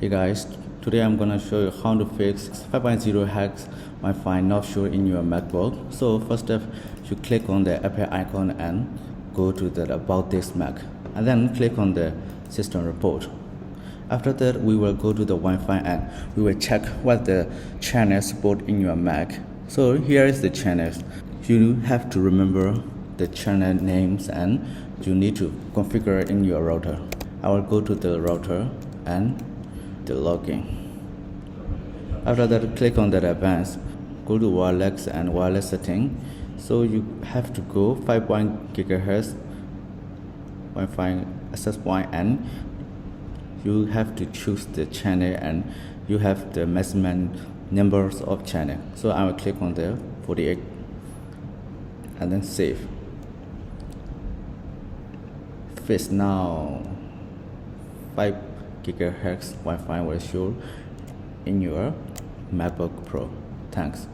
Hey guys, today I'm gonna show you how to fix 5.0 Hz Wi-Fi not show in your MacBook. So first step, you click on the Apple icon and go to the About This Mac, and then click on the System Report. After that, we will go to the Wi-Fi and we will check what the channels support in your Mac. So here is the channels. You have to remember the channel names and you need to configure it in your router. I will go to the router and the login. After that, click on the advanced, go to wireless and wireless setting. So you have to go 5 GHz Wi-Fi access point and you have to choose the channel and you have the maximum numbers of channel. So I will click on the 48 and then save. Fix now 5 GHz Wi-Fi will show in your MacBook Pro. Thanks.